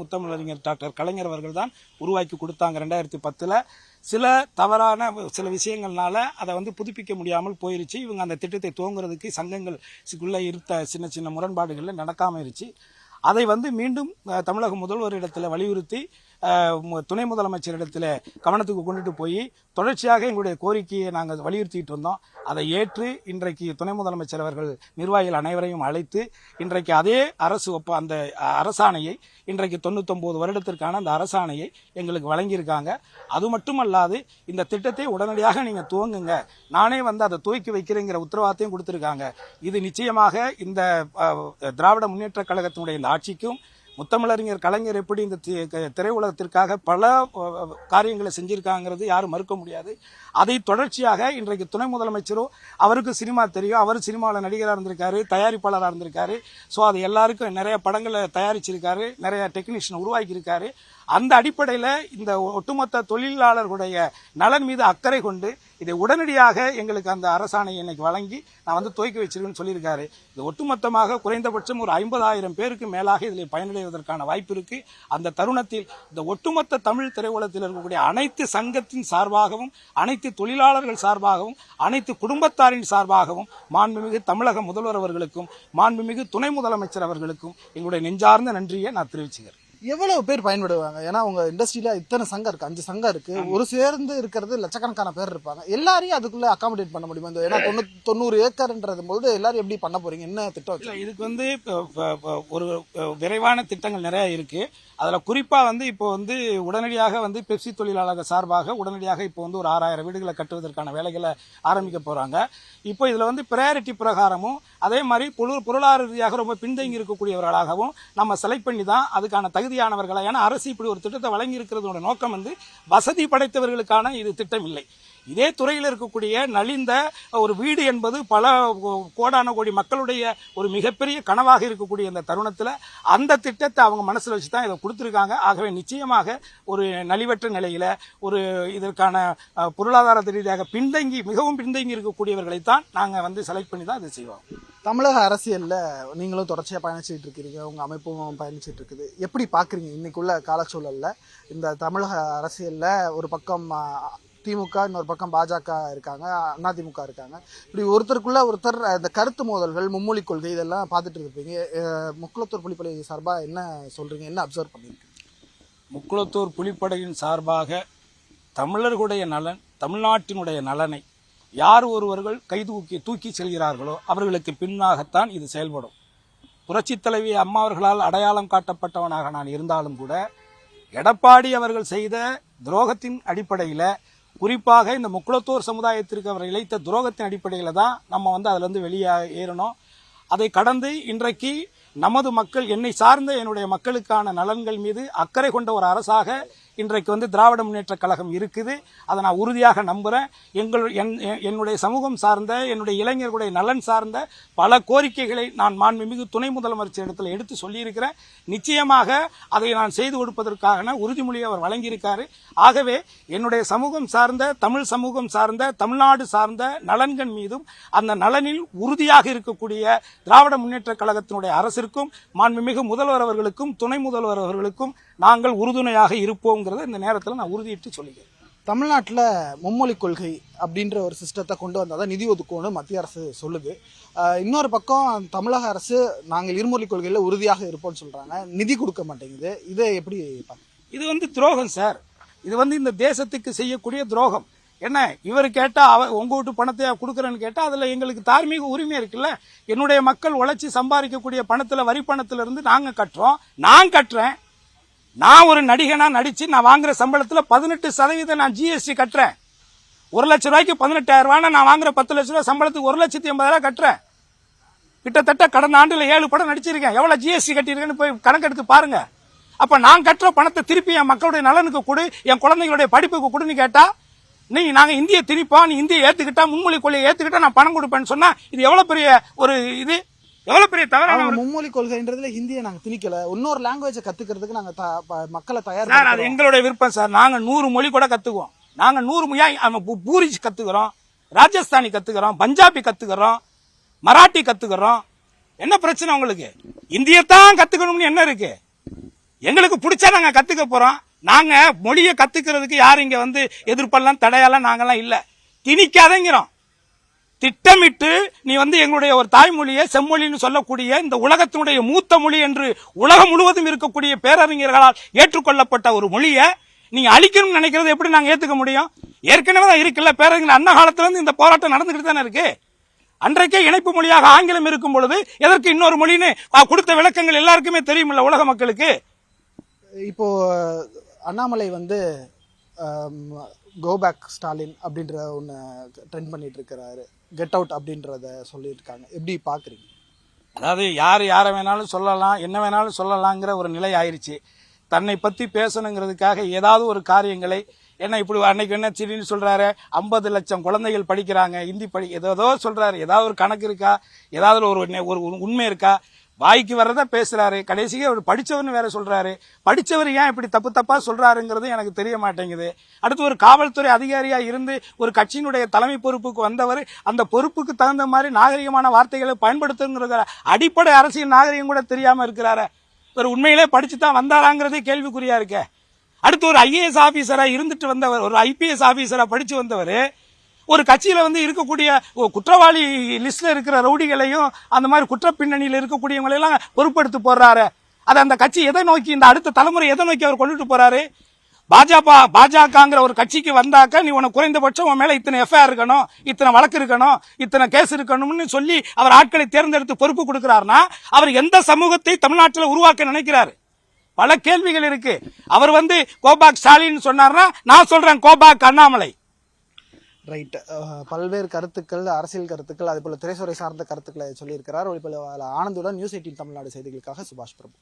முத்தமிழறிஞர் டாக்டர் கலைஞர் அவர்கள் தான் உருவாக்கி கொடுத்தாங்க 2010. சில தவறான சில விஷயங்கள்னால அதை புதுப்பிக்க முடியாமல் போயிருச்சு. இவங்க அந்த திட்டத்தை துவங்குறதுக்கு சங்கங்களுக்குள்ள இருந்த சின்ன சின்ன முரண்பாடுகள் நடக்காம இருச்சு. அதை மீண்டும் தமிழக முதல்வரிடத்தில் வலியுறுத்தி துணை முதலமைச்சரிடத்தில் கவனத்துக்கு கொண்டுட்டு போய் தொடர்ச்சியாக எங்களுடைய கோரிக்கையை நாங்கள் வலியுறுத்திட்டு இருந்தோம். அதை ஏற்று இன்றைக்கு துணை முதலமைச்சர் அவர்கள் நிர்வாகிகள் அனைவரையும் அழைத்து இன்றைக்கு அதே அந்த அரசாணையை இன்றைக்கு 99 வருடத்திற்கான அந்த அரசாணையை எங்களுக்கு வழங்கியிருக்காங்க. அது மட்டுமல்லாது இந்த திட்டத்தை உடனடியாக நீங்கள் துவங்குங்க, நானே அதை துவக்கி வைக்கிறேங்கிற உத்தரவாதத்தையும் கொடுத்திருக்காங்க. இது நிச்சயமாக இந்த திராவிட முன்னேற்ற கழகத்தினுடைய இந்த ஆட்சிக்கும் முத்தமிழறிஞர் கலைஞர் எப்படி இந்த திரையுலகத்திற்காக பல காரியங்களை செஞ்சிருக்காங்கிறது யாரும் மறுக்க முடியாது. அதை தொடர்ச்சியாக இன்றைக்கு துணை முதலமைச்சரோ அவருக்கு சினிமா தெரியும், அவர் சினிமாவில் நடிகராக இருந்திருக்காரு, தயாரிப்பாளராக இருந்திருக்காரு. ஸோ அது எல்லாருக்கும் நிறைய படங்களை தயாரிச்சிருக்காரு, நிறைய டெக்னீஷியன் உருவாக்கியிருக்காரு. அந்த அடிப்படையில் இந்த ஒட்டுமொத்த தொழிலாளர்களுடைய நலன் மீது அக்கறை கொண்டு இதை உடனடியாக எங்களுக்கு அந்த அரசாணையை இன்னைக்கு வழங்கி நான் துவக்கி வச்சிருக்கேன்னு சொல்லியிருக்காரு. இது ஒட்டுமொத்தமாக குறைந்தபட்சம் ஒரு 50,000 பேருக்கு மேலாக இதில் பயனடைவதற்கான வாய்ப்பு இருக்கு. அந்த தருணத்தில் இந்த ஒட்டுமொத்த தமிழ் திரையுலகத்தில் இருக்கக்கூடிய அனைத்து சங்கத்தின் சார்பாகவும், அனைத்து தொழிலாளர்கள் சார்பாகவும், அனைத்து குடும்பத்தாரின் சார்பாகவும் மாண்புமிகு தமிழக முதல்வர் அவர்களுக்கும் மாண்புமிகு துணை முதலமைச்சர் அவர்களுக்கும் எங்களுடைய நெஞ்சார்ந்த நன்றியை நான் தெரிவிச்சுக்கிறேன். எவ்வளவு பேர் பயன்படுவாங்க? ஏன்னா உங்க இண்டஸ்ட்ரியில இத்தனை சங்கம் இருக்கு, 5 சங்கம் இருக்கு, ஒரு சேர்ந்து இருக்கிறது லட்சக்கணக்கான பேர் இருப்பாங்க. எல்லாரையும் அதுக்குள்ள அகாமடேட் பண்ண முடியுமா? ஏன்னா 90 ஏக்கர்ன்றது போது எல்லாரும் எப்படி பண்ண போறீங்க? என்ன திட்டம்? இதுக்கு ஒரு விரைவான திட்டங்கள் நிறைய இருக்கு. அதுல குறிப்பா இப்போ உடனடியாக பெப்சி தொழிலாளர்கள் சார்பாக உடனடியாக இப்போ ஒரு 6000 வீடுகளை கட்டுவதற்கான வேலைகளை ஆரம்பிக்க போறாங்க. இப்போ இதுல பிரையாரிட்டி பிரகாரமும் அதே மாதிரி பொருளாதார ரீதியாக ரொம்ப பின்தங்கி இருக்கக்கூடியவர்களாகவும் நம்ம செலக்ட் பண்ணி தான் அதுக்கான தகுதியானவர்களா. ஏன்னா அரசு இப்படி ஒரு திட்டத்தை வழங்கி இருக்கிறதோட நோக்கம் வசதி படைத்தவர்களுக்கான இது திட்டம் இல்லை. இதே துறையில் இருக்கக்கூடிய நலிந்த ஒரு வீடு என்பது பல கோடான கோடி மக்களுடைய ஒரு மிகப்பெரிய கனவாக இருக்கக்கூடிய இந்த தருணத்தில் அந்த திட்டத்தை அவங்க மனசில் வச்சு தான் இதை கொடுத்துருக்காங்க. ஆகவே நிச்சயமாக ஒரு நலிவற்ற நிலையில ஒரு இதற்கான பொருளாதார ரீதியாக மிகவும் பின்தங்கி இருக்கக்கூடியவர்களைத்தான் நாங்கள் செலக்ட் பண்ணி தான் இதை செய்வோம். தமிழக அரசியல்ல நீங்களும் தொடர்ச்சியா பயணிச்சுட்டு இருக்கிறீங்க, உங்க அமைப்பும் பயணிச்சுட்டு இருக்குது. எப்படி பாக்குறீங்க இன்னைக்குள்ள காலச்சூழல்ல இந்த தமிழக அரசியல்ல? ஒரு பக்கம் திமுக, இன்னொரு பக்கம் பாஜக இருக்காங்க, அதிமுக இருக்காங்க. இப்படி ஒருத்தருக்குள்ள ஒருத்தர் இந்த கருத்து மோதல்கள், மும்மொழி கொள்கை இதெல்லாம் பார்த்துட்டு இருப்பீங்க. முக்குளத்தூர் புலிப்படை சார்பா என்ன சொல்றீங்க? என்ன அப்சர்வ் பண்ணிருக்கீங்க? முக்குளத்தூர் புலிப்படையின் சார்பாக தமிழர்களுடைய நலன், தமிழ்நாட்டினுடைய நலனை யார் ஒருவர்கள் தூக்கி செல்கிறார்களோ அவர்களுக்கு பின்னாகத்தான் இது செயல்படும். புரட்சித் தலைவி அம்மா அவர்களால் அடையாளம் காட்டப்பட்டவனாக நான் இருந்தாலும் கூட எடப்பாடி அவர்கள் செய்த துரோகத்தின் அடிப்படையில், குறிப்பாக இந்த முக்குளத்தூர் சமுதாயத்திற்கு அவர் இழைத்த துரோகத்தின் அடிப்படையில் தான் நம்ம அதிலிருந்து வெளியே ஏறணும். அதை கடந்து இன்றைக்கு நமது மக்கள், என்னை சார்ந்த என்னுடைய மக்களுக்கான நலன்கள் மீது அக்கறை கொண்ட ஒரு அரசாக இன்றைக்கு திராவிட முன்னேற்ற கழகம் இருக்குது. அதை நான் உறுதியாக நம்புறேன். என்னுடைய சமூகம் சார்ந்த, என்னுடைய இளைஞர்களுடைய நலன் சார்ந்த பல கோரிக்கைகளை நான் மாண்புமிகு துணை முதலமைச்சர் இடத்துல எடுத்து சொல்லியிருக்கிறேன். நிச்சயமாக அதை நான் செய்து கொடுப்பதற்கான உறுதிமொழியை அவர் வழங்கியிருக்காரு. ஆகவே என்னுடைய சமூகம் சார்ந்த, தமிழ் சமூகம் சார்ந்த, தமிழ்நாடு சார்ந்த நலன்கள் மீதும் அந்த நலனில் உறுதியாக இருக்கக்கூடிய திராவிட முன்னேற்ற கழகத்தினுடைய அரசிற்கும் மாண்புமிகு முதல்வர் அவர்களுக்கும் துணை முதல்வர் அவர்களுக்கும் நாங்கள் உறுதுணையாக இருப்போங்கிறத இந்த நேரத்தில் நான் உறுதியிட்டு சொல்லிக்கிறேன். தமிழ்நாட்டில் மும்மொழி கொள்கை அப்படின்ற ஒரு சிஸ்டத்தை கொண்டு வந்தால் நிதி ஒதுக்கணும் மத்திய அரசு சொல்லுது. இன்னொரு பக்கம் தமிழக அரசு நாங்கள் இருமொழி கொள்கையில் உறுதியாக இருப்போம்னு சொல்றாங்க, நிதி கொடுக்க மாட்டேங்குது. இதை எப்படி? இது துரோகம் சார். இது இந்த தேசத்துக்கு செய்யக்கூடிய துரோகம். என்ன இவர் கேட்டா உங்க வீட்டு பணத்தை கொடுக்கறேன்னு கேட்டா அதுல எங்களுக்கு தார்மீக உரிமை இருக்குல்ல. என்னுடைய மக்கள் உழைச்சி சம்பாதிக்கக்கூடிய பணத்துல, வரி பணத்துல இருந்து நாங்க கட்டுறோம். நான் கட்டுறேன். நான் ஒரு நடிகனா நடிச்சு நான் வாங்குற சம்பளத்துல 18% நான் ஜிஎஸ்டி கட்டுறேன். 1 லட்சம் ரூபாய்க்கு 18,000 ரூபாய் நான் வாங்குற 10 லட்சம் ரூபாய் சம்பளத்துக்கு 1,80,000 கட்டுறேன். கிட்டத்தட்ட கடந்த ஆண்டுல 7 படம் நடிச்சிருக்கேன். எவ்வளவு ஜிஎஸ்டி கட்டியிருக்கேன்னு போய் கணக்கெடுத்து பாருங்க. அப்ப நான் கட்டுற பணத்தை திருப்பி என் மக்களுடைய நலனுக்கு கொடு, என் குழந்தைகளுடைய படிப்புக்கு கொடுன்னு கேட்டா நாங்க இந்திய திணிப்போம், நீ இந்திய ஏத்துக்கிட்டா, முன்மொழி கொள்கையை ஏத்துக்கிட்டா நான் பணம் கொடுப்பேன்னு சொன்னா இது எவ்வளவு பெரிய ஒரு இது, எவ்வளவு பெரிய தவறான மும்மொழி கொள்கைன்றதுல ஹிந்தியை நாங்க திணிக்கல. இன்னொரு லாங்குவேஜ் கத்துக்கிறதுக்கு நாங்க மக்களை தயார். அது எங்களுடைய விருப்பம் சார். நாங்க 100 மொழி கூட கத்துக்குவோம். நாங்க 100 மொழி பூரி கத்துக்கிறோம், ராஜஸ்தானி கத்துக்கிறோம், பஞ்சாபி கத்துக்கிறோம், மராட்டி கத்துக்கிறோம். என்ன பிரச்சனை உங்களுக்கு? இந்தியத்தான் கத்துக்கணும்னு என்ன இருக்கு? எங்களுக்கு பிடிச்சா நாங்க கத்துக்க போறோம். நாங்க மொழியை கத்துக்கிறதுக்கு யாரும் இங்க வந்து எதிர்ப்பெல்லாம் தடையெல்லாம் நாங்கெல்லாம் இல்ல. திணிக்காதங்கிறோம். திட்டமிட்டு நீ வந்து எங்களுடைய ஒரு தாய்மொழியை செம்மொழின்னு சொல்லக்கூடிய இந்த உலகத்தினுடைய மூத்த மொழி என்று உலகம் முழுவதும் இருக்கக்கூடிய பேரறிஞர்களால் ஏற்றுக்கொள்ளப்பட்ட ஒரு மொழியை நீங்க அழிக்கணும்னு நினைக்கிறது எப்படி நாங்க ஏத்துக்க முடியும்? ஏற்கனவே தான் இருக்குல்ல, பேரறிஞர் அண்ணா காலத்துல இருந்து இந்த போராட்டம் நடந்துகிட்டு தானே இருக்கு. அன்றைக்கே இணைப்பு மொழியாக ஆங்கிலம் இருக்கும் பொழுது எதற்கு இன்னொரு மொழின்னு கொடுத்த விளக்கங்கள் எல்லாருக்குமே தெரியுமில்ல உலக மக்களுக்கு. இப்போ அண்ணாமலை வந்து கோ பேக் ஸ்டாலின் அப்படின்ற ஒன்று ட்ரெண்ட் பண்ணிட்டு இருக்கிறாரு, கெட் அவுட் அப்படின்றத சொல்லியிருக்காங்க. எப்படி பார்க்குறீங்க? அதாவது யாரை வேணாலும் சொல்லலாம், என்ன வேணாலும் சொல்லலாங்கிற ஒரு நிலை ஆயிருச்சு. தன்னை பற்றி பேசணுங்கிறதுக்காக ஏதாவது ஒரு காரியங்களை என்ன இப்படி அன்னைக்கு என்ன சிரின்னு சொல்றாரு, 50 லட்சம் குழந்தைகள் படிக்கிறாங்க, ஹிந்தி ஏதோ சொல்றாரு. ஏதாவது ஒரு கணக்கு இருக்கா? ஏதாவது ஒரு உண்மை இருக்கா? வாய்க்கு வர்றதா பேசுறாரு. கடைசியாக அவர் படிச்சவர்னு வேற சொல்றாரு. படிச்சவர் ஏன் இப்படி தப்பா சொல்றாருங்கிறது எனக்கு தெரிய மாட்டேங்குது. அடுத்து ஒரு காவல்துறை அதிகாரியா இருந்து ஒரு கட்சியினுடைய தலைமை பொறுப்புக்கு வந்தவர் அந்த பொறுப்புக்கு தகுந்த மாதிரி நாகரிகமான வார்த்தைகளை பயன்படுத்துங்கிற அடிப்படை அரசியல் நாகரிகம் கூட தெரியாம இருக்கிறாரு. ஒரு உண்மையிலே படிச்சு தான் வந்தாராங்கிறதே கேள்விக்குறியா இருக்க. அடுத்து ஒரு ஐஏஎஸ் ஆபீசரா இருந்துட்டு வந்தவர், ஒரு ஐபிஎஸ் ஆபீசரா படிச்சு வந்தவர் ஒரு கட்சியில வந்து இருக்கக்கூடிய குற்றவாளி லிஸ்ட்ல இருக்கிற ரவுடிகளையும் அந்த மாதிரி குற்ற பின்னணியில் இருக்கக்கூடியவங்களெல்லாம் பொறுப்படுத்தி போடுறாரு. அது அந்த கட்சி எதை நோக்கி, இந்த அடுத்த தலைமுறை எதை நோக்கி அவர் கொண்டுட்டு போறாரு? பாஜகங்கிற ஒரு கட்சிக்கு வந்தாக்க நீ உனக்கு குறைந்தபட்சம் உன் மேல இத்தனை எஃப்ஐஆர் இருக்கணும், இத்தனை வழக்கு இருக்கணும், இத்தனை கேஸ் இருக்கணும்னு சொல்லி அவர் ஆட்களை தேர்ந்தெடுத்து பொறுப்பு கொடுக்கிறார்னா அவர் எந்த சமூகத்தை தமிழ்நாட்டில் உருவாக்க நினைக்கிறாரு? பல கேள்விகள் இருக்கு. அவர் வந்து கோபாக் ஸ்டாலின் சொன்னார்னா நான் சொல்றேன் கோபாக் அண்ணாமலை. ரைட். பல்வேறு கருத்துக்கள், அரசியல் கருத்துக்கள், அதே போல திரைத்துறை சார்ந்த கருத்துக்களை சொல்லியிருக்கிறார். ஆனந்துடன் நியூஸ் 18 தமிழ்நாடு செய்திகளுக்காக சுபாஷ் பிரபு.